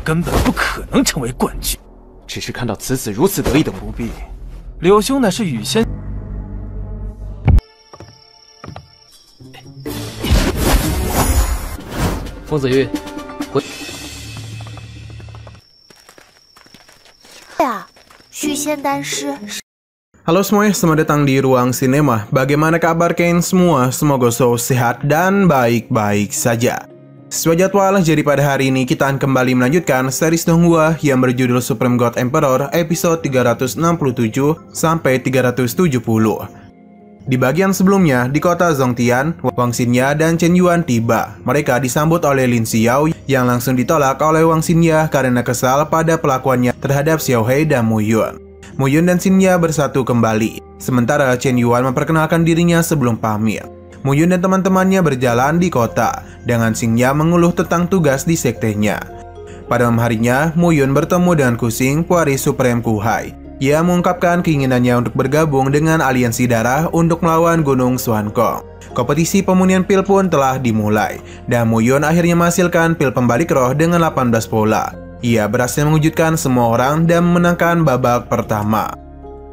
根本不可能成为冠军。只是看到此子如此得意的不必。柳兄乃是羽仙。风子玉，回。呀，续仙丹师。 Halo semuanya, selamat datang di Ruang Sinema. Bagaimana kabar kalian semua? Semoga selalu sehat dan baik-baik saja. Sesuai jadwal, jadi pada hari ini kita akan kembali melanjutkan series Donghua yang berjudul Supreme God Emperor episode 367 sampai 370. Di bagian sebelumnya, di kota Zhongtian, Wang Xinye dan Chen Yuan tiba. Mereka disambut oleh Lin Xiao yang langsung ditolak oleh Wang Xinye karena kesal pada pelakuannya terhadap Xiao Hei dan Mu Yun. Mu Yun dan Xinye bersatu kembali, sementara Chen Yuan memperkenalkan dirinya sebelum pamit. Mu Yun dan teman-temannya berjalan di kota, dengan Xinye mengeluh tentang tugas di sektenya. Pada malam harinya, Mu Yun bertemu dengan Kuxing, pewaris Supreme Kuhai. Ia mengungkapkan keinginannya untuk bergabung dengan aliansi darah untuk melawan Gunung Xuankong. Kompetisi pemunian pil pun telah dimulai, dan Mu Yun akhirnya menghasilkan pil pembalik roh dengan 18 pola. Ia berhasil mengejutkan semua orang dan memenangkan babak pertama.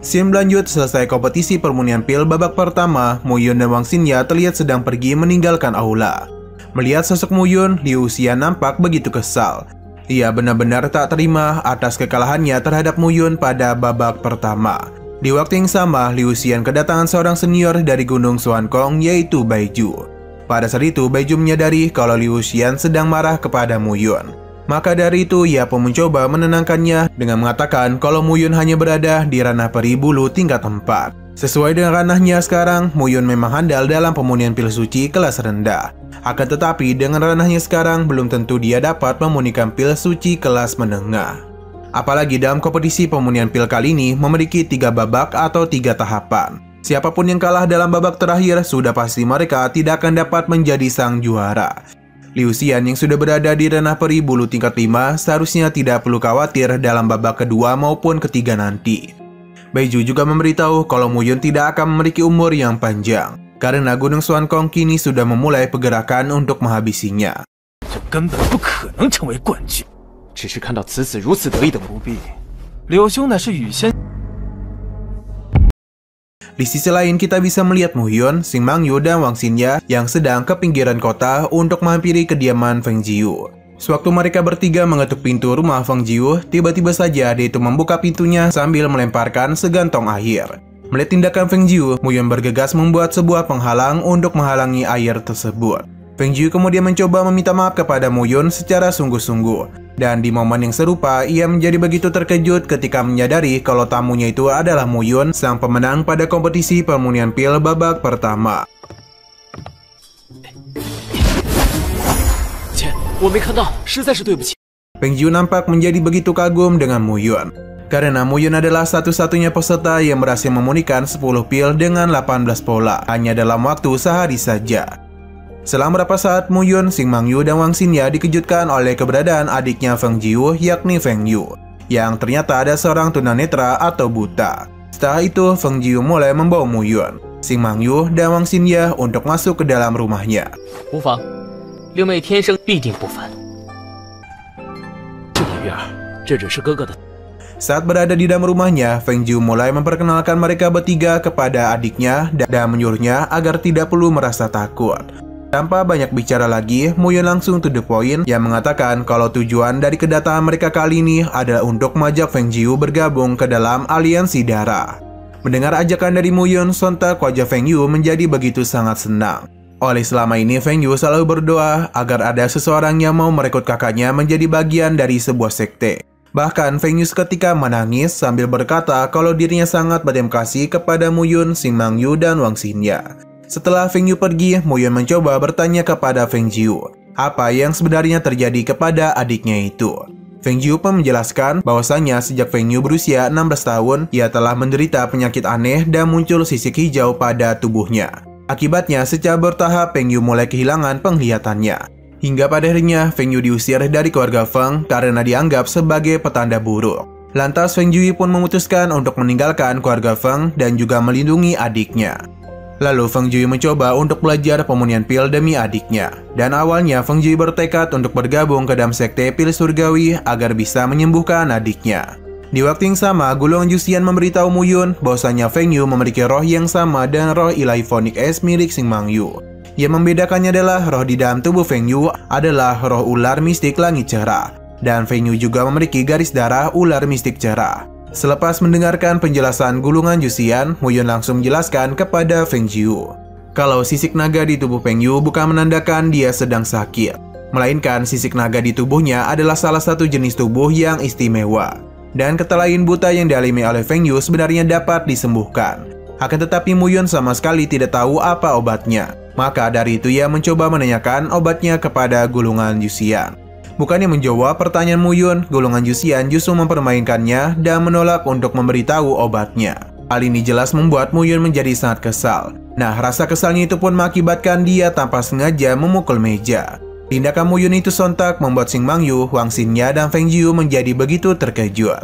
Scene berlanjut selesai kompetisi permunian pil babak pertama, Mu Yun dan Wang Xinye terlihat sedang pergi meninggalkan aula. Melihat sosok Mu Yun, Liu Xian nampak begitu kesal. Ia benar-benar tak terima atas kekalahannya terhadap Mu Yun pada babak pertama. Di waktu yang sama, Liu Xian kedatangan seorang senior dari Gunung Xuankong yaitu Baiju. Pada saat itu, Baiju menyadari kalau Liu Xian sedang marah kepada Mu Yun. Maka dari itu, ia pun mencoba menenangkannya dengan mengatakan kalau Mu Yun hanya berada di ranah peri bulu tingkat 4. Sesuai dengan ranahnya sekarang, Mu Yun memang handal dalam pemunian pil suci kelas rendah. Akan tetapi, dengan ranahnya sekarang, belum tentu dia dapat memunikan pil suci kelas menengah. Apalagi dalam kompetisi pemunian pil kali ini memiliki 3 babak atau 3 tahapan. Siapapun yang kalah dalam babak terakhir, sudah pasti mereka tidak akan dapat menjadi sang juara. Liu Xian yang sudah berada di ranah peri bulu tingkat 5 seharusnya tidak perlu khawatir dalam babak kedua maupun ketiga nanti. Baiju juga memberitahu kalau Mu Yun tidak akan memiliki umur yang panjang, karena Gunung Xuankong kini sudah memulai pergerakan untuk menghabisinya. 这根本不可能成为冠军。只是看到此子如此得意的不必。柳兄乃是羽仙。 Di sisi lain kita bisa melihat Mu Yun, Xing Mangyu, dan Wang Xinye yang sedang ke pinggiran kota untuk menghampiri kediaman Feng Jiu. Sewaktu mereka bertiga mengetuk pintu rumah Feng Jiu, tiba-tiba saja dia itu membuka pintunya sambil melemparkan segantong air. Melihat tindakan Feng Jiu, Mu Yun bergegas membuat sebuah penghalang untuk menghalangi air tersebut. Feng Jiu kemudian mencoba meminta maaf kepada Mu Yun secara sungguh-sungguh. Dan di momen yang serupa, ia menjadi begitu terkejut ketika menyadari kalau tamunya itu adalah Mu Yun, sang pemenang pada kompetisi pemunian pil babak pertama. Feng Jiu nampak menjadi begitu kagum dengan Mu Yun, karena Mu Yun adalah satu-satunya peserta yang berhasil memunikan 10 pil dengan 18 pola hanya dalam waktu sehari saja. Selang beberapa saat, Mu Yun, Xing Mangyu, dan Wang Xinye dikejutkan oleh keberadaan adiknya Feng Jiu, yakni Feng Yu, yang ternyata ada seorang tunanetra atau buta. Setelah itu, Feng Jiu mulai membawa Mu Yun, Xing Mangyu, dan Wang Xinye untuk masuk ke dalam rumahnya. 无妨，六妹天生必定不凡。这一院，这只是哥哥的。 Saat berada di dalam rumahnya, Feng Jiu mulai memperkenalkan mereka bertiga kepada adiknya dan menyuruhnya agar tidak perlu merasa takut. Tanpa banyak bicara lagi, Mu Yun langsung to the point yang mengatakan kalau tujuan dari kedatangan mereka kali ini adalah untuk mengajak Feng Jiu bergabung ke dalam aliansi darah. Mendengar ajakan dari Mu Yun, sontak wajah Feng Yu menjadi begitu sangat senang. Oleh selama ini Feng Yu selalu berdoa agar ada seseorang yang mau merekrut kakaknya menjadi bagian dari sebuah sekte. Bahkan Feng Yu seketika menangis sambil berkata kalau dirinya sangat berterima kasih kepada Mu Yun, Xing Mangyu, dan Wang Xinye. Setelah Feng Yu pergi, Mu Yun mencoba bertanya kepada Feng Jiu apa yang sebenarnya terjadi kepada adiknya itu. Feng Jiu pun menjelaskan bahwasanya sejak Feng Yu berusia 16 tahun, ia telah menderita penyakit aneh dan muncul sisik hijau pada tubuhnya. Akibatnya, secara bertahap Feng Yu mulai kehilangan penglihatannya. Hingga pada akhirnya, Feng Yu diusir dari keluarga Feng karena dianggap sebagai petanda buruk. Lantas Feng Jiu pun memutuskan untuk meninggalkan keluarga Feng dan juga melindungi adiknya. Lalu Feng Jui mencoba untuk belajar pemunian pil demi adiknya. Dan awalnya Feng Jui bertekad untuk bergabung ke dalam sekte pil surgawi agar bisa menyembuhkan adiknya. Di waktu yang sama, golongan Juxian memberitahu Mu Yun bahwasanya Feng Yu memiliki roh yang sama dengan roh ilahi Phoenix S milik Xing Mang Yu. Yang membedakannya adalah roh di dalam tubuh Feng Yu adalah roh ular mistik langit cerah. Dan Feng Yu juga memiliki garis darah ular mistik cerah. Selepas mendengarkan penjelasan gulungan Juxian, Mu Yun langsung menjelaskan kepada Feng Jiu kalau sisik naga di tubuh Feng Yu bukan menandakan dia sedang sakit, melainkan sisik naga di tubuhnya adalah salah satu jenis tubuh yang istimewa. Dan ketelain buta yang dialami oleh Feng Yu sebenarnya dapat disembuhkan. Akan tetapi Mu Yun sama sekali tidak tahu apa obatnya. Maka dari itu ia mencoba menanyakan obatnya kepada gulungan Juxian. Bukannya menjawab pertanyaan Mu Yun, golongan Juxian justru mempermainkannya dan menolak untuk memberitahu obatnya. Hal ini jelas membuat Mu Yun menjadi sangat kesal. Nah, rasa kesalnya itu pun mengakibatkan dia tanpa sengaja memukul meja. Tindakan Mu Yun itu sontak membuat Xing Mang Yu, Wang Xinnya, dan Feng Jiu menjadi begitu terkejut.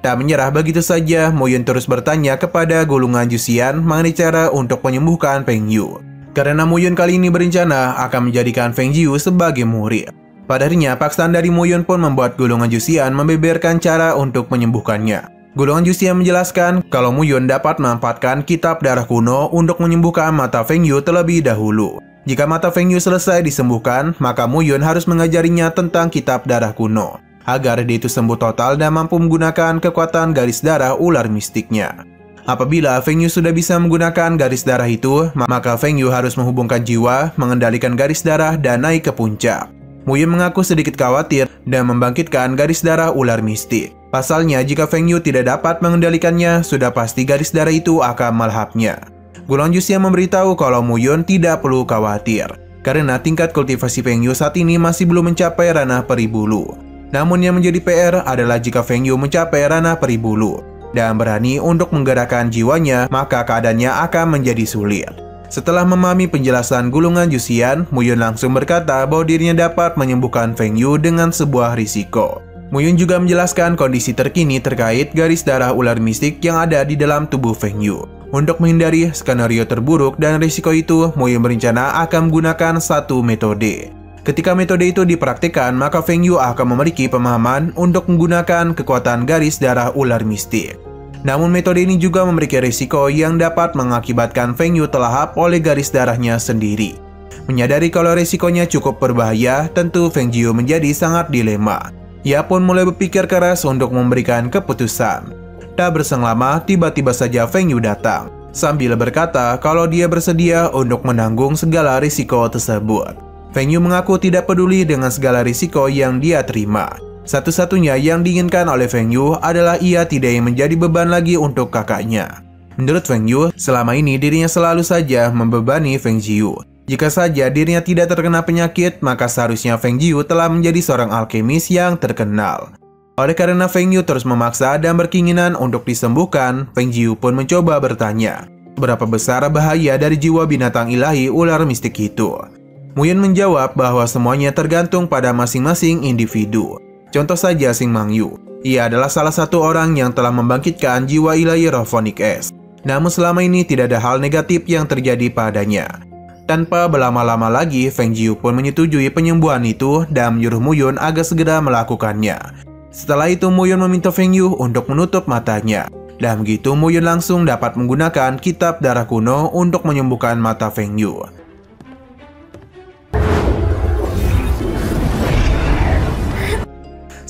Tak menyerah begitu saja, Mu Yun terus bertanya kepada golongan Juxian mengenai cara untuk menyembuhkan Feng Yu. Karena Mu Yun kali ini berencana akan menjadikan Feng Jiu sebagai murid. Pada harinya, paksaan dari Mu Yun pun membuat golongan Juxian membeberkan cara untuk menyembuhkannya. Golongan Juxian menjelaskan kalau Mu Yun dapat memanfaatkan kitab darah kuno untuk menyembuhkan mata Feng Yu terlebih dahulu. Jika mata Feng Yu selesai disembuhkan, maka Mu Yun harus mengajarinya tentang kitab darah kuno, agar dia itu sembuh total dan mampu menggunakan kekuatan garis darah ular mistiknya. Apabila Feng Yu sudah bisa menggunakan garis darah itu, maka Feng Yu harus menghubungkan jiwa, mengendalikan garis darah, dan naik ke puncak. Mu Yun mengaku sedikit khawatir dan membangkitkan garis darah ular mistik. Pasalnya, jika Feng Yu tidak dapat mengendalikannya, sudah pasti garis darah itu akan melahapnya. Golongan Juxian memberitahu kalau Mu Yun tidak perlu khawatir, karena tingkat kultivasi Feng Yu saat ini masih belum mencapai ranah peri bulu. Namun yang menjadi PR adalah jika Feng Yu mencapai ranah peri bulu dan berani untuk menggerakkan jiwanya, maka keadaannya akan menjadi sulit. Setelah memahami penjelasan gulungan Juxian, Mu Yun langsung berkata bahwa dirinya dapat menyembuhkan Feng Yu dengan sebuah risiko. Mu Yun juga menjelaskan kondisi terkini terkait garis darah ular mistik yang ada di dalam tubuh Feng Yu. Untuk menghindari skenario terburuk dan risiko itu, Mu Yun berencana akan menggunakan satu metode. Ketika metode itu dipraktikkan, maka Feng Yu akan memiliki pemahaman untuk menggunakan kekuatan garis darah ular mistik. Namun metode ini juga memiliki risiko yang dapat mengakibatkan Feng Yu terlahap oleh garis darahnya sendiri. Menyadari kalau risikonya cukup berbahaya, tentu Feng Jiu menjadi sangat dilema. Ia pun mulai berpikir keras untuk memberikan keputusan. Tak berselang lama, tiba-tiba saja Feng Yu datang, sambil berkata kalau dia bersedia untuk menanggung segala risiko tersebut. Feng Yu mengaku tidak peduli dengan segala risiko yang dia terima. Satu-satunya yang diinginkan oleh Feng Yu adalah ia tidak ingin menjadi beban lagi untuk kakaknya. Menurut Feng Yu, selama ini dirinya selalu saja membebani Feng Jiu. Jika saja dirinya tidak terkena penyakit, maka seharusnya Feng Jiu telah menjadi seorang alkemis yang terkenal. Oleh karena Feng Yu terus memaksa dan berkeinginan untuk disembuhkan, Feng Jiu pun mencoba bertanya, berapa besar bahaya dari jiwa binatang ilahi ular mistik itu? Mu Yun menjawab bahwa semuanya tergantung pada masing-masing individu. Contoh saja Xing Mang Yu. Ia adalah salah satu orang yang telah membangkitkan jiwa ilahi roh Phoenix S. Namun selama ini tidak ada hal negatif yang terjadi padanya. Tanpa berlama-lama lagi, Feng Jiu pun menyetujui penyembuhan itu dan menyuruh Mu Yun agar segera melakukannya. Setelah itu Mu Yun meminta Feng Yu untuk menutup matanya. Dan begitu Mu Yun langsung dapat menggunakan kitab darah kuno untuk menyembuhkan mata Feng Yu.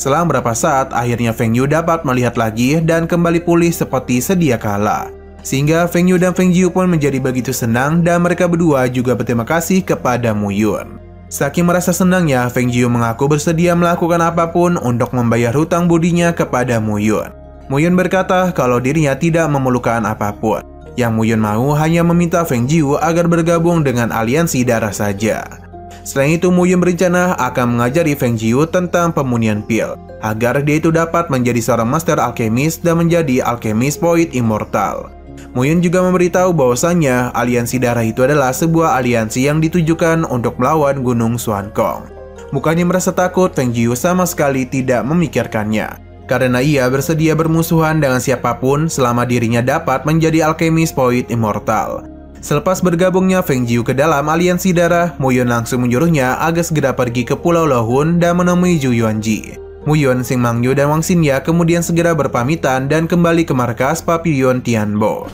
Selang beberapa saat, akhirnya Feng Yu dapat melihat lagi dan kembali pulih seperti sedia kala. Sehingga Feng Yu dan Feng Jiu pun menjadi begitu senang dan mereka berdua juga berterima kasih kepada Mu Yun. Saking merasa senangnya, Feng Jiu mengaku bersedia melakukan apapun untuk membayar hutang budinya kepada Mu Yun. Mu Yun berkata kalau dirinya tidak memerlukan apapun. Yang Mu Yun mau hanya meminta Feng Jiu agar bergabung dengan aliansi darah saja. Selain itu, Mu Yun berencana akan mengajari Feng Jiu tentang pemunian pil, agar dia itu dapat menjadi seorang master alkemis dan menjadi alkemis Void Immortal. Mu Yun juga memberitahu bahwasannya aliansi darah itu adalah sebuah aliansi yang ditujukan untuk melawan Gunung Xuankong. Bukannya merasa takut, Feng Jiu sama sekali tidak memikirkannya, karena ia bersedia bermusuhan dengan siapapun selama dirinya dapat menjadi alkemis Void Immortal. Selepas bergabungnya Feng Jiu ke dalam aliansi darah, Mu Yun langsung menyuruhnya agar segera pergi ke Pulau Lohun dan menemui Zhu Yuanji. Mu Yun, Sing Mangyu, dan Wang Xinya kemudian segera berpamitan dan kembali ke markas Papillon Tianbo.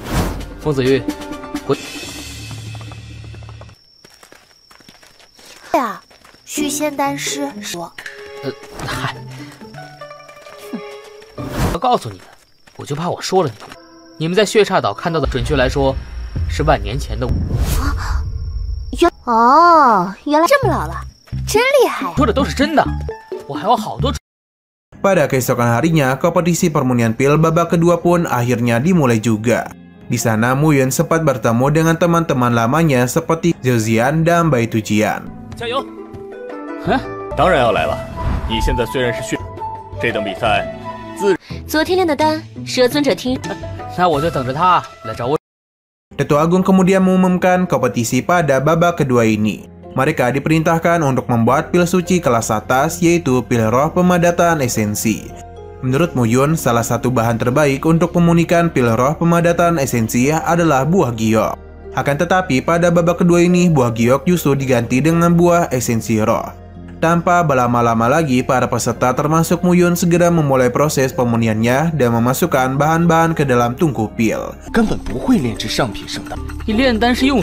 风子玉，回。呀，续仙丹师说，嗨，我告诉你们，我就怕我说了你们在血煞岛看到的，准确来说是万年前的我。原来这么老了，真厉害呀！说的都是真的，我还有好多。 Pada keesokan harinya, kompetisi permunian pil babak kedua pun akhirnya dimulai juga. Di sana, Mu Yun sempat bertemu dengan teman-teman lamanya seperti Zhou Zian dan Bai Tujian. 加油！当然要来了。你现在虽然是血，这等比赛昨天炼的丹，蛇尊者听。那我就等着他来找我。 Tetua Agung kemudian mengumumkan kompetisi pada babak kedua ini. Mereka diperintahkan untuk membuat pil suci kelas atas, yaitu pil roh pemadatan esensi. Menurut Mu Yun, salah satu bahan terbaik untuk memurnikan pil roh pemadatan esensi adalah buah giok. Akan tetapi pada babak kedua ini, buah giok justru diganti dengan buah esensi roh. Tanpa berlama-lama lagi, para peserta termasuk Mu Yun segera memulai proses pemurniannya dan memasukkan bahan-bahan ke dalam tungku pil. 根本不会炼制上品圣丹。你炼丹是用。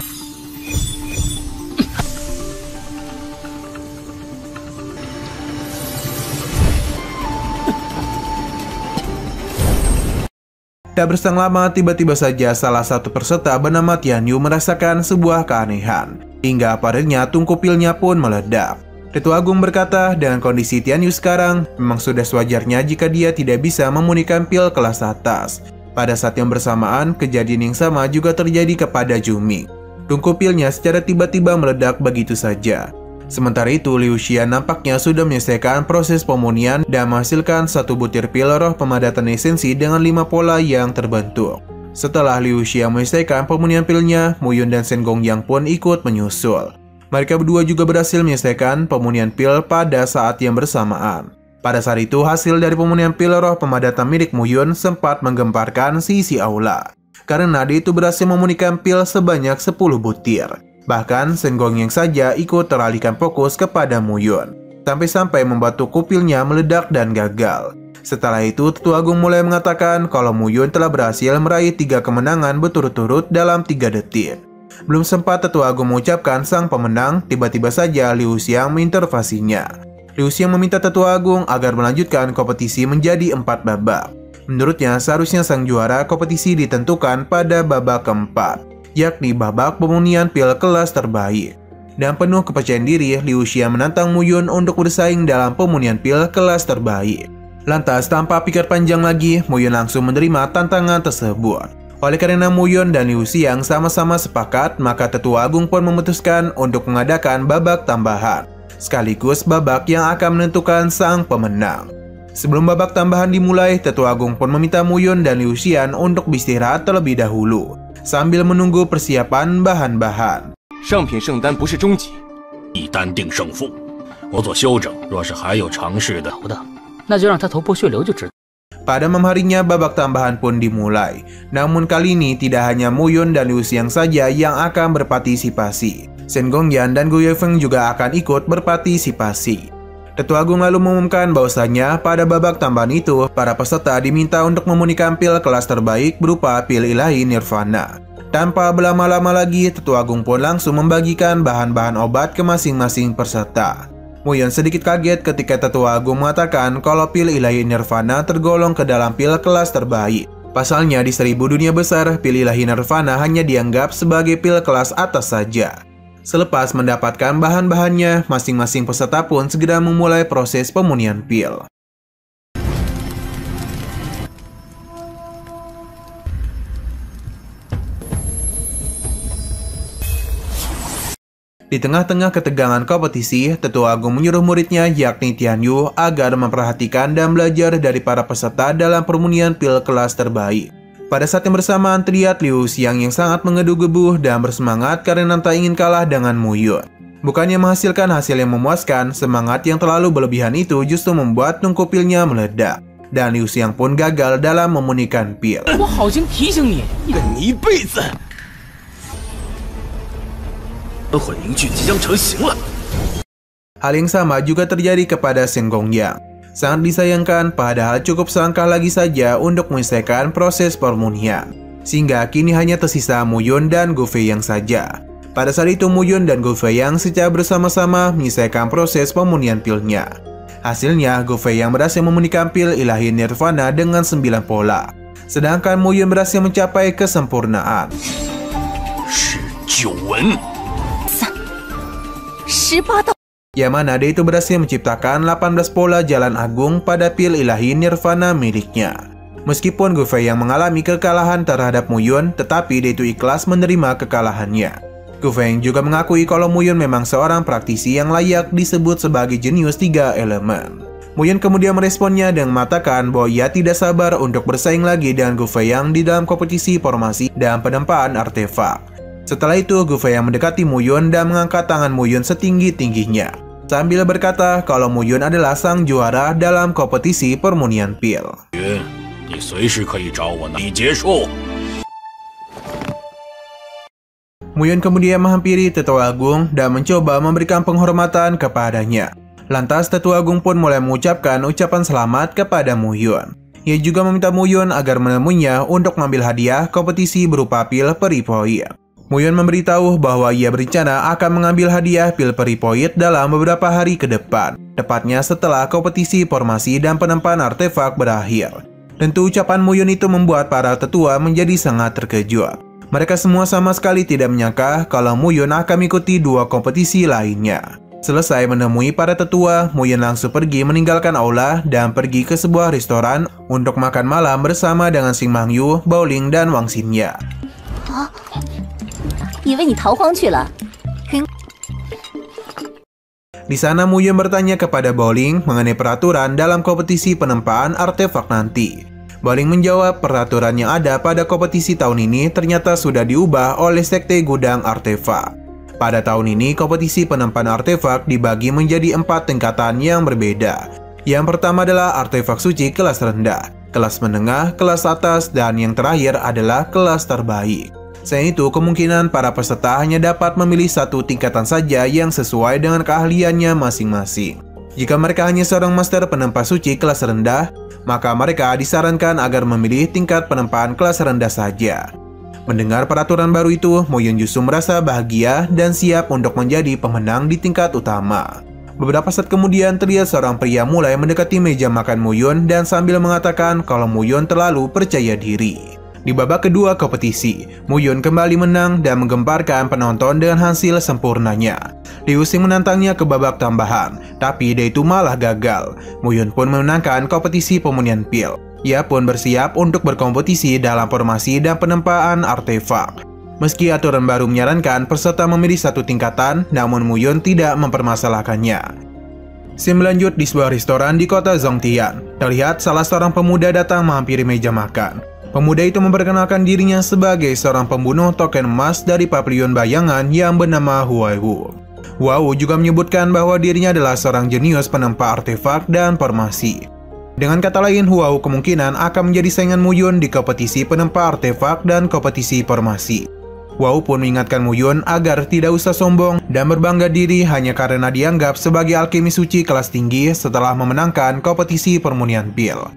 Tak berselang lama, tiba-tiba saja salah satu peserta bernama Tian Yu merasakan sebuah keanehan. Hingga akhirnya tungku pilnya pun meledak. Tetua Agung berkata, dengan kondisi Tian Yu sekarang, memang sudah sewajarnya jika dia tidak bisa memurnikan pil kelas atas. Pada saat yang bersamaan, kejadian yang sama juga terjadi kepada Juming. Tungku pilnya secara tiba-tiba meledak begitu saja. Sementara itu, Liu Xian nampaknya sudah menyelesaikan proses pemurnian dan menghasilkan satu butir pil roh pemadatan esensi dengan 5 pola yang terbentuk. Setelah Liu Xian menyelesaikan pemurnian pilnya, Mu Yun dan Shen Gongyang pun ikut menyusul. Mereka berdua juga berhasil menyelesaikan pemurnian pil pada saat yang bersamaan. Pada saat itu, hasil dari pemurnian pil roh pemadatan milik Mu Yun sempat menggemparkan sisi aula. Karena dia itu berhasil memurnikan pil sebanyak 10 butir. Bahkan, Shen Gongyang saja ikut teralihkan fokus kepada Mu Yun. Sampai-sampai membuat tungku pilnya meledak dan gagal. Setelah itu, Tetua Agung mulai mengatakan kalau Mu Yun telah berhasil meraih 3 kemenangan berturut-turut dalam 3 detik. Belum sempat Tetua Agung mengucapkan sang pemenang, tiba-tiba saja Liu Xiang mengintervasinya. Liu Xiang meminta Tetua Agung agar melanjutkan kompetisi menjadi 4 babak. Menurutnya, seharusnya sang juara kompetisi ditentukan pada babak keempat, yakni babak pemurnian pil kelas terbaik. Dan penuh kepercayaan diri, Liu Xiang menantang Mu Yun untuk bersaing dalam pemurnian pil kelas terbaik. Lantas, tanpa pikir panjang lagi, Mu Yun langsung menerima tantangan tersebut. Oleh karena Mu Yun dan Liu Xiang sama-sama sepakat, maka Tetua Agung pun memutuskan untuk mengadakan babak tambahan, sekaligus babak yang akan menentukan sang pemenang. Sebelum babak tambahan dimulai, Tetua Agung pun meminta Mu Yun dan Liu Xiang untuk beristirahat terlebih dahulu, sambil menunggu persiapan bahan-bahan. 上品圣丹不是终极，一单定胜负。我做休整，若是还有尝试的，那就让他头破血流就知道。 Pada malam harinya, babak tambahan pun dimulai. Namun kali ini tidak hanya Mu Yun dan Liu Xiang saja yang akan berpartisipasi. Shen Gongyang dan Gu Yuefeng juga akan ikut berpartisipasi. Tetua Agung lalu mengumumkan bahwasanya pada babak tambahan itu, para peserta diminta untuk memurnikan pil kelas terbaik berupa pil ilahi nirvana. Tanpa berlama-lama lagi, Tetua Agung pun langsung membagikan bahan-bahan obat ke masing-masing peserta. Mu Yun sedikit kaget ketika Tetua Agung mengatakan kalau pil ilahi nirvana tergolong ke dalam pil kelas terbaik. Pasalnya di 1000 dunia besar, pil ilahi nirvana hanya dianggap sebagai pil kelas atas saja. Selepas mendapatkan bahan-bahannya, masing-masing peserta pun segera memulai proses pemurnian pil. Di tengah-tengah ketegangan kompetisi, Tetua Agung menyuruh muridnya yakni Tian Yu agar memperhatikan dan belajar dari para peserta dalam permunian pil kelas terbaik. Pada saat yang bersamaan, terlihat Liu Xiang yang sangat menggebu-gebu dan bersemangat karena tak ingin kalah dengan Mu Yun. Bukannya menghasilkan hasil yang memuaskan, semangat yang terlalu berlebihan itu justru membuat tungku pilnya meledak. Dan Liu Xiang pun gagal dalam memurnikan pil. 我好心提醒你，忍你一辈子。混凝聚即将成型了。 Hal yang sama juga terjadi kepada Shen Gongyang. Sangat disayangkan, padahal cukup selangkah lagi saja untuk menyelesaikan proses permunian. Sehingga kini hanya tersisa Mu Yun dan Gu Feiyang saja. Pada saat itu Mu Yun dan Gu Feiyang secara bersama-sama menyelesaikan proses pemunian pilnya. Hasilnya, Gu Feiyang berhasil memunikan pil ilahi Nirvana dengan 9 pola. Sedangkan Mu Yun berhasil mencapai kesempurnaan. 19纹 18道。 Yang mana dia itu berhasil menciptakan 18 pola jalan agung pada pil ilahi Nirvana miliknya. Meskipun Gu Feiyang mengalami kekalahan terhadap Mu Yun, tetapi dia itu ikhlas menerima kekalahannya. Gu Feiyang juga mengakui kalau Mu Yun memang seorang praktisi yang layak disebut sebagai jenius 3 elemen. Mu Yun kemudian meresponnya dengan mengatakan bahwa ia tidak sabar untuk bersaing lagi dengan Gu Feiyang di dalam kompetisi formasi dan penempaan artefak. Setelah itu, Gu Feiyang mendekati Mu Yun dan mengangkat tangan Mu Yun setinggi-tingginya, sambil berkata kalau Mu Yun adalah sang juara dalam kompetisi permunian pil. 云，你随时可以找我拿。已结束。 Mu Yun kemudian menghampiri Tetua Agung dan mencoba memberikan penghormatan kepadanya. Lantas Tetua Agung pun mulai mengucapkan ucapan selamat kepada Mu Yun. Ia juga meminta Mu Yun agar menemuinya untuk mengambil hadiah kompetisi berupa pil peripoid. Mu Yun memberitahu bahwa ia berencana akan mengambil hadiah pil peripoid dalam beberapa hari ke depan, tepatnya setelah kompetisi formasi dan penempaan artefak berakhir. Tentu ucapan Mu Yun itu membuat para tetua menjadi sangat terkejut. Mereka semua sama sekali tidak menyangka kalau Mu Yun akan mengikuti 2 kompetisi lainnya. Selesai menemui para tetua, Mu Yun langsung pergi meninggalkan aula dan pergi ke sebuah restoran untuk makan malam bersama dengan Xing Mangyu, Baoling, dan Wang Xinye. 以为你逃荒去了。 Di sana Mu Yun bertanya kepada Baoling mengenai peraturan dalam kompetisi penempaan artefak nanti. Baoling menjawab peraturan yang ada pada kompetisi tahun ini ternyata sudah diubah oleh Sekte Gudang Artefak. Pada tahun ini kompetisi penempaan artefak dibagi menjadi 4 tingkatan yang berbeda. Yang pertama adalah artefak suci kelas rendah, kelas menengah, kelas atas, dan yang terakhir adalah kelas terbaik. Selain itu, kemungkinan para peserta hanya dapat memilih 1 tingkatan saja yang sesuai dengan keahliannya masing-masing. Jika mereka hanya seorang master penempa suci kelas rendah, maka mereka disarankan agar memilih tingkat penempaan kelas rendah saja. Mendengar peraturan baru itu, Mu Yun justru merasa bahagia dan siap untuk menjadi pemenang di tingkat utama. Beberapa saat kemudian, terlihat seorang pria mulai mendekati meja makan Mu Yun dan sambil mengatakan kalau Mu Yun terlalu percaya diri. Di babak kedua kompetisi, Mu Yun kembali menang dan menggemparkan penonton dengan hasil sempurnanya. Liu Xing menantangnya ke babak tambahan, tapi dia itu malah gagal. Mu Yun pun memenangkan kompetisi pemunian pil. Ia pun bersiap untuk berkompetisi dalam formasi dan penempaan artefak. Meski aturan baru menyarankan peserta memilih 1 tingkatan, namun Mu Yun tidak mempermasalahkannya. Scene berlanjut di sebuah restoran di kota Zhongtian. Terlihat salah seorang pemuda datang menghampiri meja makan. Pemuda itu memperkenalkan dirinya sebagai seorang pembunuh token emas dari Pavilion Bayangan yang bernama Huaiwu. Huaiwu juga menyebutkan bahwa dirinya adalah seorang jenius penempa artefak dan formasi. Dengan kata lain, Huaiwu kemungkinan akan menjadi saingan Mu Yun di kompetisi penempa artefak dan kompetisi formasi. Huaiwu pun mengingatkan Mu Yun agar tidak usah sombong dan berbangga diri hanya karena dianggap sebagai alkemis suci kelas tinggi setelah memenangkan kompetisi permunian pil.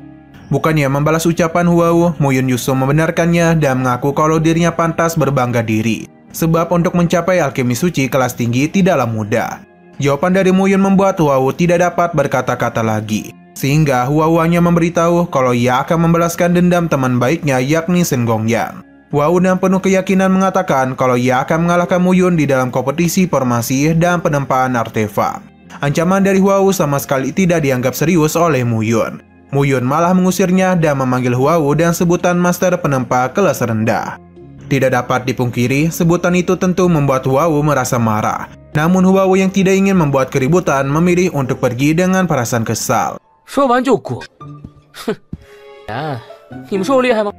Bukannya membalas ucapan Huaiwu, Mu Yun justru membenarkannya dan mengaku kalau dirinya pantas berbangga diri. Sebab untuk mencapai alkemis suci kelas tinggi tidaklah mudah. Jawaban dari Mu Yun membuat Huaiwu tidak dapat berkata-kata lagi. Sehingga Huaiwu hanya memberitahu kalau ia akan membalaskan dendam teman baiknya yakni Shen Gongyang. Huaiwu dengan penuh keyakinan mengatakan kalau ia akan mengalahkan Mu Yun di dalam kompetisi formasi dan penempaan artefak. Ancaman dari Huaiwu sama sekali tidak dianggap serius oleh Mu Yun. Mu Yun malah mengusirnya dan memanggil Huaiwu dengan sebutan master penempa kelas rendah. Tidak dapat dipungkiri, sebutan itu tentu membuat Huaiwu merasa marah. Namun Huaiwu yang tidak ingin membuat keributan memilih untuk pergi dengan perasaan kesal. 说完就滚。哼，你们说我厉害吗？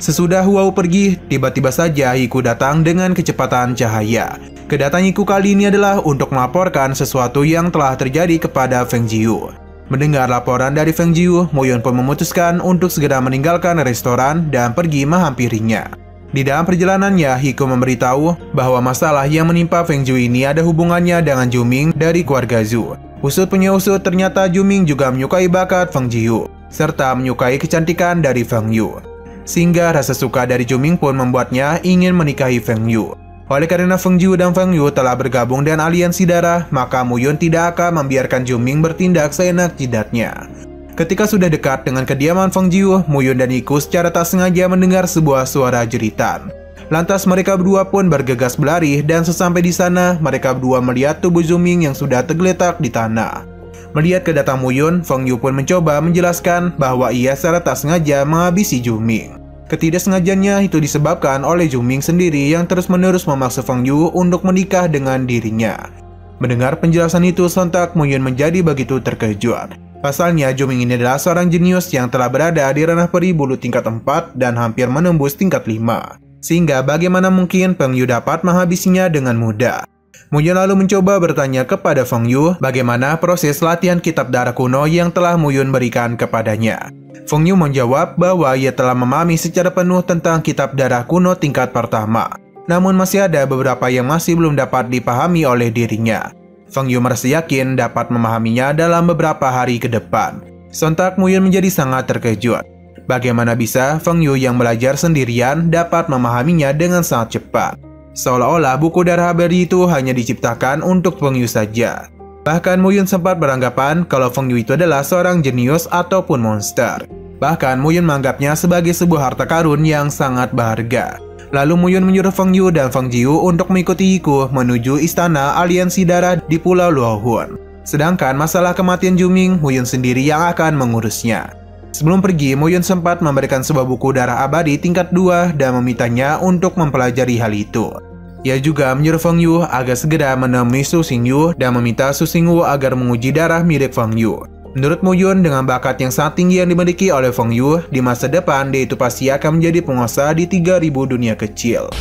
Sesudah Huaiwu pergi, tiba-tiba saja Yiku datang dengan kecepatan cahaya. Kedatangan Yiku kali ini adalah untuk melaporkan sesuatu yang telah terjadi kepada Feng Jiu. Mendengar laporan dari Feng Jiu, Mu Yun pun memutuskan untuk segera meninggalkan restoran dan pergi menghampirinya. Di dalam perjalanannya, Hiko memberitahu bahwa masalah yang menimpa Feng Zhu ini ada hubungannya dengan Juming dari keluarga Zhu. Usut punya usut, ternyata Juming juga menyukai bakat Feng Jiu, serta menyukai kecantikan dari Feng Yu. Sehingga rasa suka dari Juming pun membuatnya ingin menikahi Feng Yu. Oleh karena Feng Jiu dan Feng Yu telah bergabung dengan aliansi darah, maka Mu Yun tidak akan membiarkan Juming bertindak seenak jidatnya. Ketika sudah dekat dengan kediaman Feng Jiu, Mu Yun dan Hiko secara tak sengaja mendengar sebuah suara jeritan. Lantas mereka berdua pun bergegas berlari dan sesampai di sana, mereka berdua melihat tubuh Juming yang sudah tergeletak di tanah. Melihat kedatangan Mu Yun, Feng Yu pun mencoba menjelaskan bahwa ia secara tak sengaja menghabisi Juming. Ketidaksengajaannya itu disebabkan oleh Juming sendiri yang terus-menerus memaksa Feng Yu untuk menikah dengan dirinya. Mendengar penjelasan itu, sontak Mu Yun menjadi begitu terkejut. Pasalnya, Juming ini adalah seorang jenius yang telah berada di ranah peri bulu tingkat 4 dan hampir menembus tingkat 5. Sehingga bagaimana mungkin Feng Yu dapat menghabisinya dengan mudah. Mu Yun lalu mencoba bertanya kepada Feng Yu bagaimana proses latihan kitab darah kuno yang telah Mu Yun berikan kepadanya. Feng Yu menjawab bahwa ia telah memahami secara penuh tentang kitab darah kuno tingkat pertama. Namun masih ada beberapa yang masih belum dapat dipahami oleh dirinya. Feng Yu merasa yakin dapat memahaminya dalam beberapa hari ke depan. Sontak Mu Yun menjadi sangat terkejut. Bagaimana bisa Feng Yu yang belajar sendirian dapat memahaminya dengan sangat cepat? Seolah-olah buku darah abadi itu hanya diciptakan untuk Feng Yu saja. Bahkan Mu Yun sempat beranggapan kalau Feng Yu itu adalah seorang jenius ataupun monster. Bahkan Mu Yun menganggapnya sebagai sebuah harta karun yang sangat berharga. Lalu Mu Yun menyuruh Feng Yu dan Feng Jiu untuk mengikuti Hiko menuju istana aliansi darah di Pulau Luohun. Sedangkan masalah kematian Juming, Mu Yun sendiri yang akan mengurusnya. Sebelum pergi, Mu Yun sempat memberikan sebuah buku darah abadi tingkat 2 dan memintanya untuk mempelajari hal itu. Ia juga menyuruh Feng Yu agar segera menemui Su Xingyu dan meminta Su Xingyu agar menguji darah mirip Feng Yu. Menurut Mu Yun, dengan bakat yang sangat tinggi yang dimiliki oleh Feng Yu, di masa depan dia itu pasti akan menjadi penguasa di 3000 dunia kecil.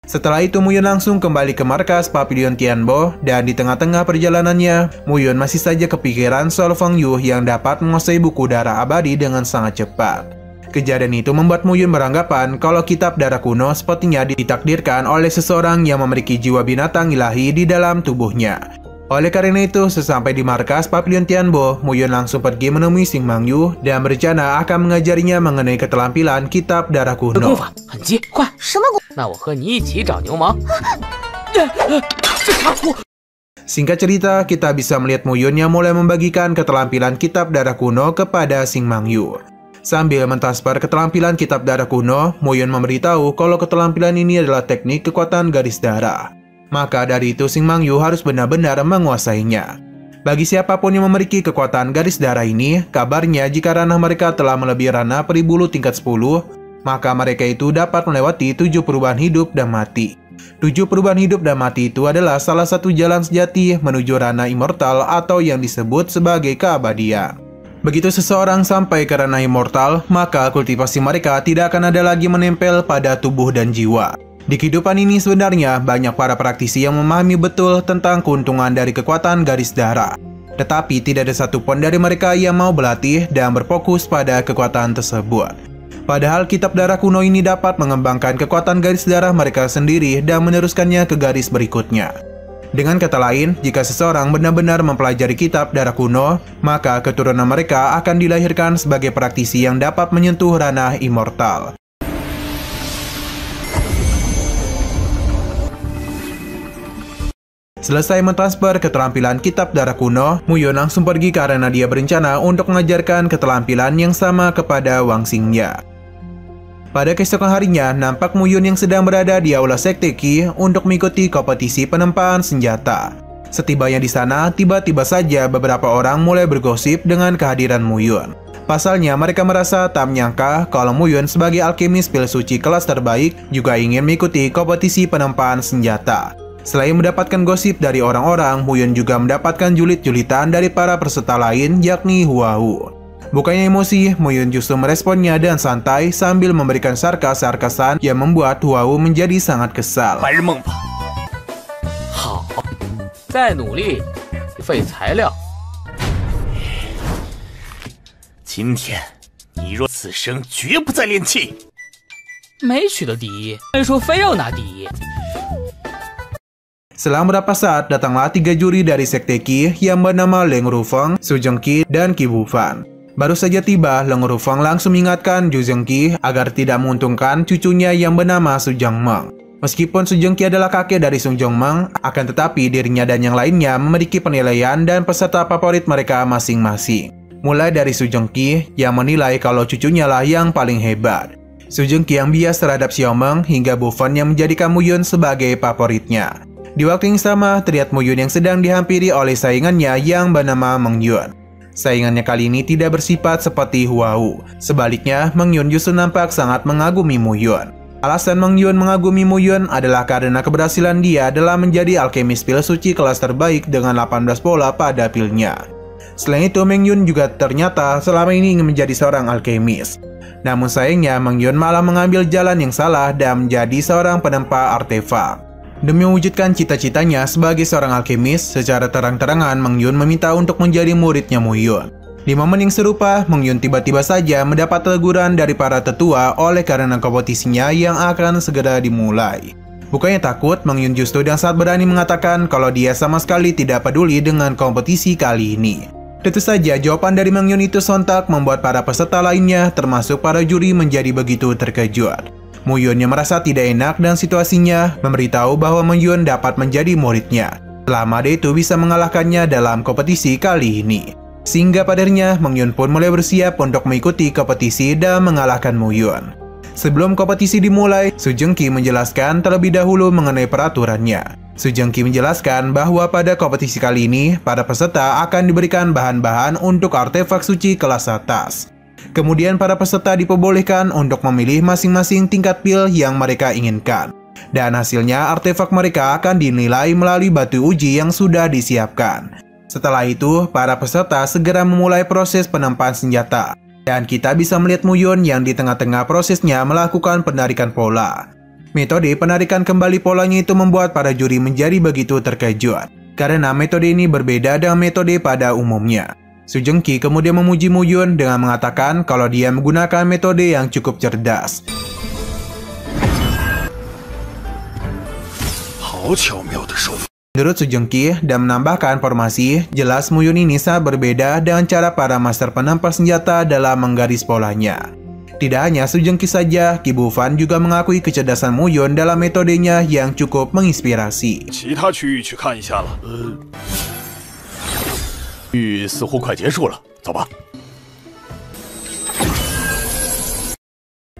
Setelah itu Mu Yun langsung kembali ke markas Pavilion Tianbo, dan di tengah-tengah perjalanannya, Mu Yun masih saja kepikiran soal Feng Yu yang dapat menguasai buku darah abadi dengan sangat cepat. Kejadian itu membuat Mu Yun beranggapan kalau kitab darah kuno sepertinya ditakdirkan oleh seseorang yang memiliki jiwa binatang ilahi di dalam tubuhnya. Oleh karena itu, sesampai di markas Pavilion Tianbo, Mu Yun langsung pergi menemui Xing Mangyu dan berencana akan mengajarinya mengenai keterampilan kitab darah kuno. Singkat cerita, kita bisa melihat Mu Yun yang mulai membagikan keterampilan kitab darah kuno kepada Xing Mangyu. Sambil mentransfer keterampilan kitab darah kuno, Mu Yun memberitahu kalau keterampilan ini adalah teknik kekuatan garis darah. Maka dari itu Xing Mangyu harus benar-benar menguasainya. Bagi siapapun yang memiliki kekuatan garis darah ini, kabarnya jika ranah mereka telah melebihi ranah peri bulu tingkat 10, maka mereka itu dapat melewati 7 perubahan hidup dan mati. 7 perubahan hidup dan mati itu adalah salah satu jalan sejati menuju ranah immortal atau yang disebut sebagai keabadian. Begitu seseorang sampai ke ranah immortal, maka kultivasi mereka tidak akan ada lagi menempel pada tubuh dan jiwa. Di kehidupan ini sebenarnya banyak para praktisi yang memahami betul tentang keuntungan dari kekuatan garis darah. Tetapi tidak ada satupun dari mereka yang mau berlatih dan berfokus pada kekuatan tersebut. Padahal kitab darah kuno ini dapat mengembangkan kekuatan garis darah mereka sendiri dan meneruskannya ke garis berikutnya. Dengan kata lain, jika seseorang benar-benar mempelajari kitab darah kuno, maka keturunan mereka akan dilahirkan sebagai praktisi yang dapat menyentuh ranah immortal. Selesai mentransfer keterampilan kitab darah kuno, Mu Yun langsung pergi karena dia berencana untuk mengajarkan keterampilan yang sama kepada Wang Xingya. Pada keesokan harinya, nampak Mu Yun yang sedang berada di aula Sekte Qi untuk mengikuti kompetisi penempaan senjata. Setibanya di sana, tiba-tiba saja beberapa orang mulai bergosip dengan kehadiran Mu Yun. Pasalnya, mereka merasa tak menyangka kalau Mu Yun sebagai alkemis pil suci kelas terbaik juga ingin mengikuti kompetisi penempaan senjata. Selain mendapatkan gosip dari orang-orang, Mu Yun juga mendapatkan julit-julitan dari para peserta lain, yakni Hua Hu. Bukannya emosi, Mu Yun justru meresponnya dan santai sambil memberikan sarkas-sarkasan yang membuat Hua Hu menjadi sangat kesal. 今天你若此生绝不再练气。没取得第一，还说非要拿第一。 Selang beberapa saat, datanglah 3 juri dari Sekte Qi yang bernama Leng Rufeng, Su Zhengqi, dan Qi Bufan. Baru saja tiba, Leng Rufeng langsung mengingatkan Zhu Zhengqi agar tidak menguntungkan cucunya yang bernama Su Zhengmeng. Meskipun Su Zhengqi adalah kakek dari Su Zhengmeng, akan tetapi dirinya dan yang lainnya memiliki penilaian dan peserta favorit mereka masing-masing. Mulai dari Su Zhengqi yang menilai kalau cucunya lah yang paling hebat, Su Zhengqi yang bias terhadap Xiaomeng, hingga Bufan yang menjadikan Mu Yun sebagai favoritnya. Di waktu yang sama, terlihat Mu Yun yang sedang dihampiri oleh saingannya yang bernama Meng Yun. Saingannya kali ini tidak bersifat seperti Huau. Sebaliknya, Meng Yun justru nampak sangat mengagumi Mu Yun. Alasan Meng Yun mengagumi Mu Yun adalah karena keberhasilan dia dalam menjadi alkemis pil suci kelas terbaik dengan 18 bola pada pilnya. Selain itu, Meng Yun juga ternyata selama ini ingin menjadi seorang alkemis. Namun sayangnya, Meng Yun malah mengambil jalan yang salah dan menjadi seorang penempa artefak. Demi mewujudkan cita-citanya sebagai seorang alkemis, secara terang-terangan Meng Yun meminta untuk menjadi muridnya Mu Yun. Di momen yang serupa, Meng Yun tiba-tiba saja mendapat teguran dari para tetua oleh karena kompetisinya yang akan segera dimulai. Bukannya takut, Meng Yun justru dengan sangat berani mengatakan kalau dia sama sekali tidak peduli dengan kompetisi kali ini. Tentu saja, jawaban dari Meng Yun itu sontak membuat para peserta lainnya, termasuk para juri, menjadi begitu terkejut. Mu Yun yang merasa tidak enak dan situasinya memberitahu bahwa Meng Yun dapat menjadi muridnya selama dia itu bisa mengalahkannya dalam kompetisi kali ini. Sehingga padanya, Meng Yun pun mulai bersiap untuk mengikuti kompetisi dan mengalahkan Mu Yun. Sebelum kompetisi dimulai, Su Zhengqi menjelaskan terlebih dahulu mengenai peraturannya. Su Zhengqi menjelaskan bahwa pada kompetisi kali ini, para peserta akan diberikan bahan-bahan untuk artefak suci kelas atas. Kemudian para peserta diperbolehkan untuk memilih masing-masing tingkat pil yang mereka inginkan. Dan hasilnya artefak mereka akan dinilai melalui batu uji yang sudah disiapkan. Setelah itu, para peserta segera memulai proses penempaan senjata. Dan kita bisa melihat Mu Yun yang di tengah-tengah prosesnya melakukan penarikan pola. Metode penarikan kembali polanya itu membuat para juri menjadi begitu terkejut. Karena metode ini berbeda dengan metode pada umumnya. Su Zhengqi kemudian memuji Mu Yun dengan mengatakan kalau dia menggunakan metode yang cukup cerdas. Menurut Su Zhengqi dan menambahkan informasi, jelas Mu Yun ini sangat berbeda dengan cara para master penempa senjata dalam menggaris polanya. Tidak hanya Su Zhengqi saja, Qi Bufan juga mengakui kecerdasan Mu Yun dalam metodenya yang cukup menginspirasi. 似乎快结束了，走吧。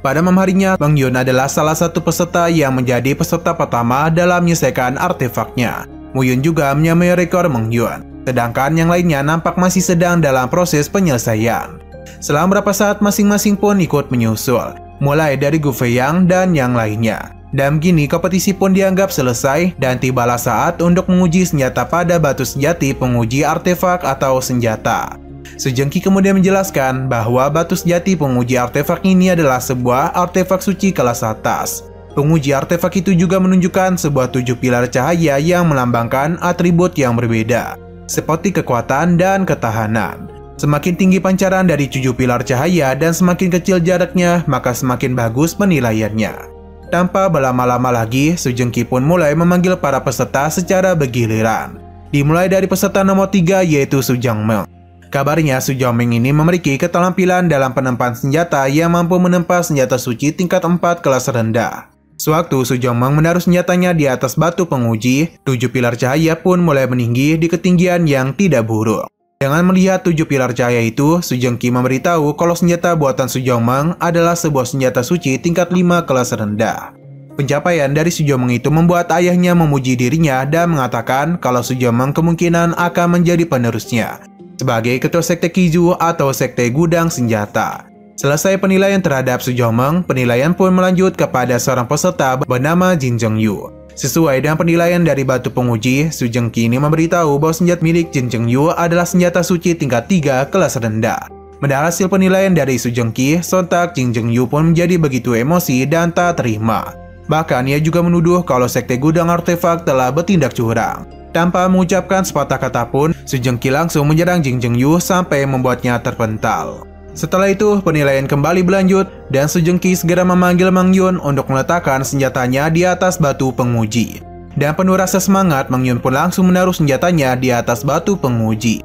Pada malam harinya, Meng Yun adalah salah satu peserta yang menjadi peserta pertama dalam menyelesaikan artefaknya. Mu Yun juga menyamai rekor Meng Yun, sedangkan yang lainnya nampak masih sedang dalam proses penyelesaian. Selama beberapa saat masing-masing pun ikut menyusul, mulai dari Gu Feiyang dan yang lainnya. Dan begini kompetisi pun dianggap selesai dan tibalah saat untuk menguji senjata pada batu sejati penguji artefak atau senjata. Su Zhengqi kemudian menjelaskan bahwa batu sejati penguji artefak ini adalah sebuah artefak suci kelas atas. Penguji artefak itu juga menunjukkan sebuah 7 pilar cahaya yang melambangkan atribut yang berbeda, seperti kekuatan dan ketahanan. Semakin tinggi pancaran dari 7 pilar cahaya dan semakin kecil jaraknya, maka semakin bagus penilaiannya. Tanpa berlama-lama lagi, Su Zhengqi pun mulai memanggil para peserta secara bergiliran. Dimulai dari peserta nomor 3 yaitu Su Zhengmeng. Kabarnya Su Zhengmeng ini memiliki keterampilan dalam penempaan senjata yang mampu menempa senjata suci tingkat 4 kelas rendah. Sewaktu Su Zhengmeng menaruh senjatanya di atas batu penguji, 7 pilar cahaya pun mulai meninggi di ketinggian yang tidak buruk. Dengan melihat 7 pilar cahaya itu, Su Zhengqi memberitahu kalau senjata buatan Su Zhengmeng adalah sebuah senjata suci tingkat 5 kelas rendah. Pencapaian dari Su Zhengmeng itu membuat ayahnya memuji dirinya dan mengatakan kalau Su Zhengmeng kemungkinan akan menjadi penerusnya sebagai ketua sekte Qizhu atau sekte gudang senjata. Selesai penilaian terhadap Su Zhengmeng, penilaian pun melanjut kepada seorang peserta bernama Jin Zhengyu. Sesuai dengan penilaian dari batu penguji, Su Zhengqi ini memberitahu bahwa senjata milik Jin Zhengyu adalah senjata suci tingkat 3 kelas rendah. Mendengar hasil penilaian dari Su Zhengqi, sontak Jin Zhengyu pun menjadi begitu emosi dan tak terima. Bahkan ia juga menuduh kalau sekte gudang artefak telah bertindak curang. Tanpa mengucapkan sepatah kata pun, Su Zhengqi langsung menyerang Jin Zhengyu sampai membuatnya terpental. Setelah itu, penilaian kembali berlanjut dan Sejengki segera memanggil Mang Yun untuk meletakkan senjatanya di atas batu penguji. Dan penuh rasa semangat, Mang Yun pun langsung menaruh senjatanya di atas batu penguji.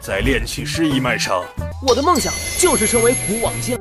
在练起诗一脉上，我的梦想就是成为古往今。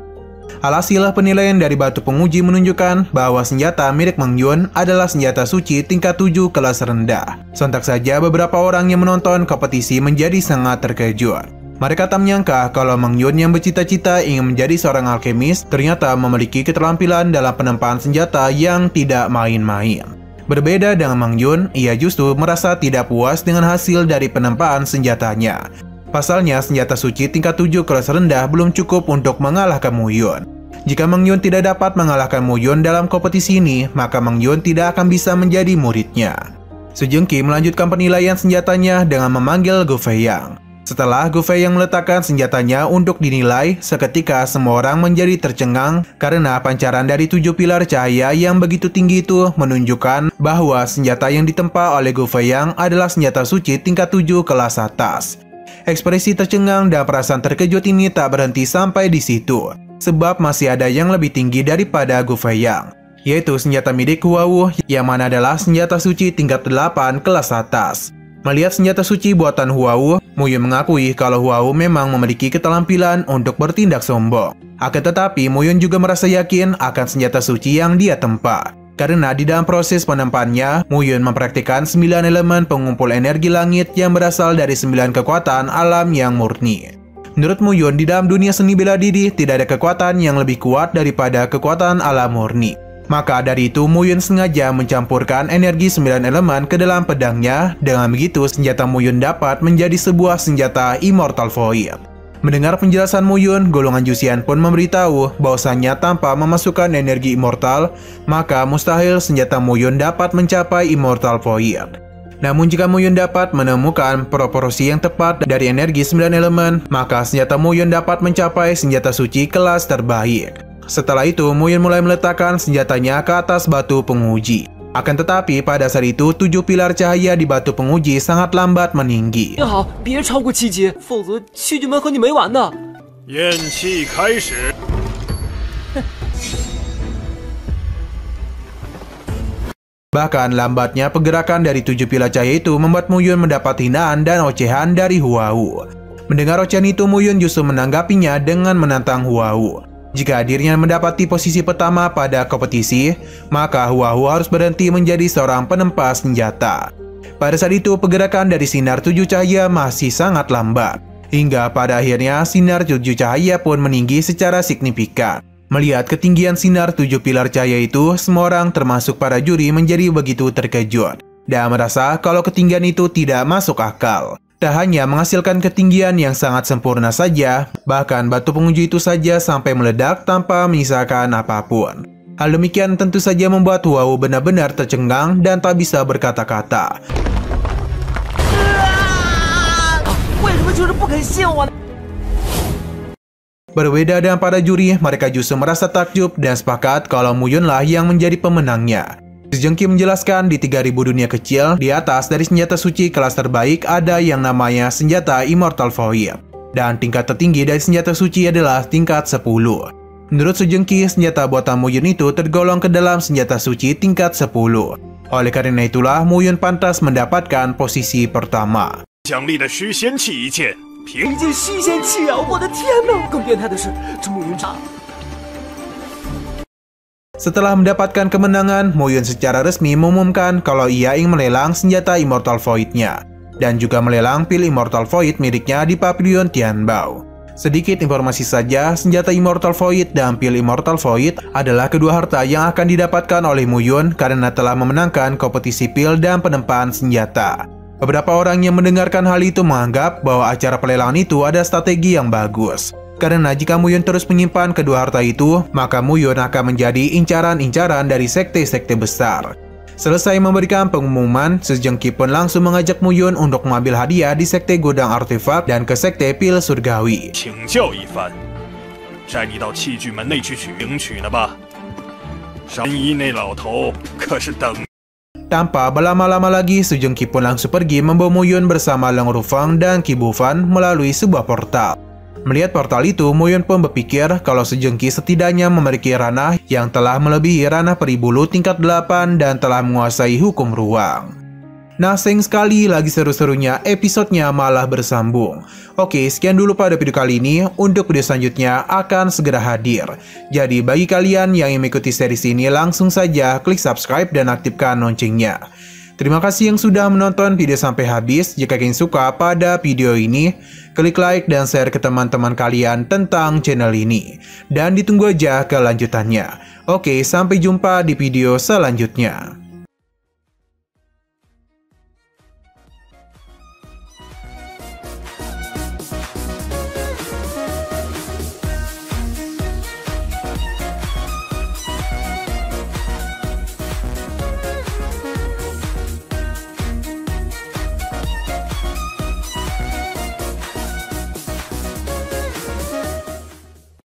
Alhasil, penilaian dari batu penguji menunjukkan bahwa senjata milik Mang Yun adalah senjata suci tingkat 7 kelas rendah. Sontak saja beberapa orang yang menonton kompetisi menjadi sangat terkejut. Mereka tak menyangka kalau Mang Yun yang bercita-cita ingin menjadi seorang alkemis ternyata memiliki keterampilan dalam penempaan senjata yang tidak main-main. Berbeda dengan Mang Yun, ia justru merasa tidak puas dengan hasil dari penempaan senjatanya. Pasalnya, senjata suci tingkat 7 kelas rendah belum cukup untuk mengalahkan Mu Yun. Jika Mang Yun tidak dapat mengalahkan Mu Yun dalam kompetisi ini, maka Mang Yun tidak akan bisa menjadi muridnya. Sejengki melanjutkan penilaian senjatanya dengan memanggil Gu Feiyang. Setelah Gu Feiyang meletakkan senjatanya untuk dinilai, seketika semua orang menjadi tercengang karena pancaran dari 7 pilar cahaya yang begitu tinggi itu menunjukkan bahwa senjata yang ditempa oleh Gu Feiyang adalah senjata suci tingkat 7 kelas atas. Ekspresi tercengang dan perasaan terkejut ini tak berhenti sampai di situ, sebab masih ada yang lebih tinggi daripada Gu Feiyang, yaitu senjata milik Huawu yang mana adalah senjata suci tingkat 8 kelas atas. Melihat senjata suci buatan Huawu, Mu Yun mengakui kalau Huawu memang memiliki keterampilan untuk bertindak sombong. Akan tetapi, Mu Yun juga merasa yakin akan senjata suci yang dia tempa. Karena di dalam proses penempaannya, Mu Yun mempraktikkan 9 elemen pengumpul energi langit yang berasal dari 9 kekuatan alam yang murni. Menurut Mu Yun, di dalam dunia seni bela diri tidak ada kekuatan yang lebih kuat daripada kekuatan alam murni. Maka dari itu, Mu Yun sengaja mencampurkan energi 9 elemen ke dalam pedangnya. Dengan begitu, senjata Mu Yun dapat menjadi sebuah senjata Immortal Void. Mendengar penjelasan Mu Yun, golongan Juxian pun memberitahu bahwasannya tanpa memasukkan energi immortal, maka mustahil senjata Mu Yun dapat mencapai Immortal Void. Namun jika Mu Yun dapat menemukan proporsi yang tepat dari energi 9 elemen, maka senjata Mu Yun dapat mencapai senjata suci kelas terbaik. Setelah itu, Mu Yun mulai meletakkan senjatanya ke atas batu penguji. Akan tetapi, pada saat itu, 7 pilar cahaya di batu penguji sangat lambat meninggi. 你好，别超过7级，否则七局们和你没完的。验气开始。 Bahkan lambatnya pergerakan dari 7 pilar cahaya itu membuat Mu Yun mendapat hinaan dan ocehan dari Huawu. Mendengar ocehan itu, Mu Yun justru menanggapinya dengan menantang Huawu. Jika dirinya mendapati posisi pertama pada kompetisi, maka Huawu harus berhenti menjadi seorang penempa senjata. Pada saat itu, pergerakan dari sinar 7 cahaya masih sangat lambat. Hingga pada akhirnya, sinar 7 cahaya pun meninggi secara signifikan. Melihat ketinggian sinar 7 pilar cahaya itu, semua orang termasuk para juri menjadi begitu terkejut dan merasa kalau ketinggian itu tidak masuk akal. Tak hanya menghasilkan ketinggian yang sangat sempurna saja, bahkan batu penguji itu saja sampai meledak tanpa menyisakan apapun. Hal demikian tentu saja membuat Huawu benar-benar tercengang dan tak bisa berkata-kata. Berbeda dengan para juri, mereka justru merasa takjub dan sepakat kalau Mu Yun lah yang menjadi pemenangnya. Sejengki menjelaskan di 3000 dunia kecil, di atas dari senjata suci kelas terbaik ada yang namanya senjata Immortal Void. Dan tingkat tertinggi dari senjata suci adalah tingkat 10. Menurut Sejengki, senjata buatan Mu Yun itu tergolong ke dalam senjata suci tingkat 10. Oleh karena itulah, Mu Yun pantas mendapatkan posisi pertama. 奖励的虚仙气一剑，凭一件虚仙气啊！我的天哪！更变态的是，这慕云长。 Setelah mendapatkan kemenangan, Mu Yun secara resmi mengumumkan kalau ia ingin melelang senjata Immortal Void-nya dan juga melelang pil Immortal Void miliknya di Pavilion Tianbao. Sedikit informasi saja, senjata Immortal Void dan pil Immortal Void adalah kedua harta yang akan didapatkan oleh Mu Yun karena telah memenangkan kompetisi pil dan penempaan senjata. Beberapa orang yang mendengarkan hal itu menganggap bahwa acara pelelangan itu ada strategi yang bagus. Karena jika Mu Yun terus menyimpan kedua harta itu, maka Mu Yun akan menjadi incaran-incaran dari sekte-sekte besar. Selesai memberikan pengumuman, Sejengki pun langsung mengajak Mu Yun untuk mengambil hadiah di sekte gudang artefak dan ke sekte pil surgawi. 请教一番，带你到器具门内去领取呢吧。山一那老头可是等。Tanpa berlama-lama lagi, Su Jongki pun langsung pergi membawa Mo Yun bersama Leng Rufeng dan Ki Bufan melalui sebuah portal. Melihat portal itu, Mo Yun pun berpikir kalau Su Jongki setidaknya memiliki ranah yang telah melebihi ranah peri bulu tingkat 8 dan telah menguasai hukum ruang. Nah, sayang sekali lagi seru-serunya episodenya malah bersambung. Oke, sekian dulu pada video kali ini. Untuk video selanjutnya akan segera hadir. Jadi bagi kalian yang ingin mengikuti series ini, langsung saja klik subscribe dan aktifkan loncengnya. Terima kasih yang sudah menonton video sampai habis. Jika kalian suka pada video ini, klik like dan share ke teman-teman kalian tentang channel ini. Dan ditunggu aja kelanjutannya. Oke, sampai jumpa di video selanjutnya.